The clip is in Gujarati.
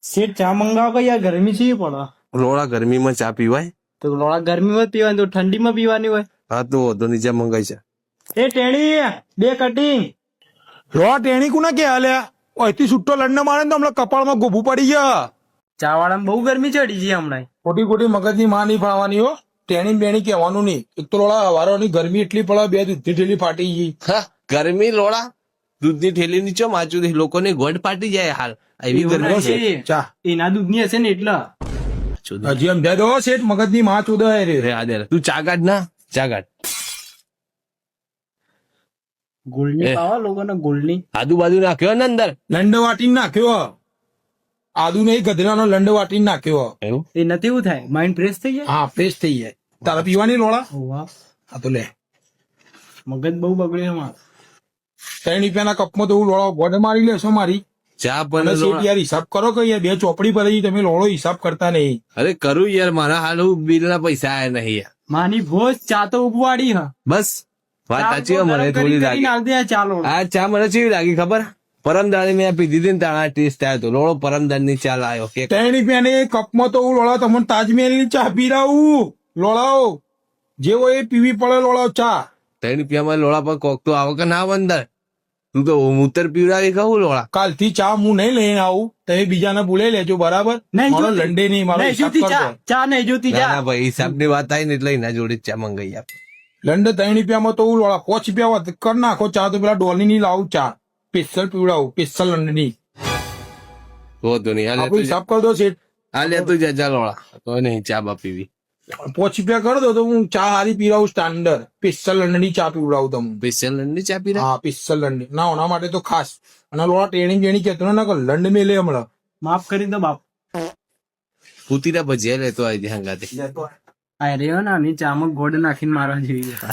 શેઠ ચા મંગાવો કે યાર ગરમી છે પડે લોડા ગરમીમાં ચા પીવાય? તો લોડા ગરમીમાં જ પીવાની તો ઠંડીમાં પીવાની હોય. હા તો વધુ નીચે મંગાઈ છે. એ ટેણી 2 કટિંગ. રો ટેણી કુના કે હાલ્યા ઓયથી છૂટો લડને મારે ને તો હમણાં કપાળમાં ગોભું પડી ગયા. ચા વાળામાં બહુ ગરમી ચડી છે હમણાં. ખોટી ખોટી મગજની માં નહીં ફાળવાની હો. ટેણી બેણી કહેવાનું નહીં. એક તો રોડા વારોની ગરમી એટલી પડે 2 દૂધની ઠેલી ફાટી ગઈ. હા ગરમી લોડા દૂધની થેલી નીચે માચું લોકોની ગોડ ફાટી જાય હાલ એવી ગરમી છે. ચા એના દૂધની હશે ને એટલે હજી એમ દે દો શેઠ મગજની માં ચોદાય રે. અરે આ દે તું ચા કાઢ ના ચા કાઢ. ગોળની એ. પાવા લોકોને ગોળની. આદુ બાજુ નાખ્યો ને અંદર લંડ વાટીને નાખ્યો. આદુ નહીં ગધેડાનો લંડ વાટીને નાખ્યો. એવું એ નથી એવું થાય માઇન્ડ ફ્રેશ થઈ જાય. હા ફ્રેશ થઈ જાય. તારા પીવાની લોડા? વાહ હા તો લે મગજ બહુ બગડ્યું એમાં. 3 રૂપિયાના કપમાં તો હું લોડો ગોડે મારી લેશો મારી. ચા અને પણ શેઠ લોડા. યાર હિસાબ કરો કે યાર 2 ચોપડી પર તમે લોડો હિસાબ કરતા નહીં. અરે કરું યાર મારા હાલ હું બિલ ના પૈસા આયા નહીં યાર. માની ભોજ ચા તો ઉગવાડી હ. બસ વાત સાચી હો, મને થોડી લાગી ચાલો આ ચા મને કેવી લાગી ખબર? પરમદાડી મેં પીધી હતી ને તાણા ટેસ્ટ આવ્યો હતો. લોડો પરમદાડી ચા લાવ્યો કે 3 રૂપિયાની કપમાં તો હું લોડા તમને તાજમહેલની ચા પીરાવું. લોડાઓ જેવો એ પીવી પડે લોડાઓ ચા. 3 રૂપિયામાં લોડા પર કોક તો આવો કે ના આવે અંદર. તું તો મૂતર પીવડાવી કહું લોડા. કાલથી ચા હું નહીં લઈને આવું. તમે બીજાને બોલાઈ લેજો બરાબર. નહીં મારો જોતી. લંડે નહીં મારો નહીં હિસાબ જોતી કરજો. ચા નહીં જોતી ના ચા. ના ભાઈ હિસાબની વાત આવી ને એટલે એના જોડે જ ચા મંગાઈ આપ. લંડ 3 રૂપિયામાં તો હું લોડા 5 રૂપિયા વાત કર નાખો ચા તો પેલા ડોલની ની લાવું ચા. સ્પેશિયલ પીવડાવું સ્પેશિયલ લંડની. તો તો નહીં આપણો હિસાબ કરી દો શેઠ. આ લેતું જા જા લોડા તો નહીં ચા બા પીવી. 5 રૂપિયા કરી દો તો હું ચા હારી પીવડાવું સ્ટાન્ડર્ડ. સ્પેશિયલ લંડની ચા પીવડાવું તમને. સ્પેશિયલ ની ચા પી હા સ્પેશિયલ લંડની ના ઓના માટે તો ખાસ. અને લોડા ટેણી જેણી કેતો ના કર લંડ મેં લે હમણાં. માફ કરી દો બાપ. પૂતીના ભજીયા લેતો આવી હંગાતે. આ રહ્યો ને આની ચામાં ગોળ નાખીને મારવા જેવી છે.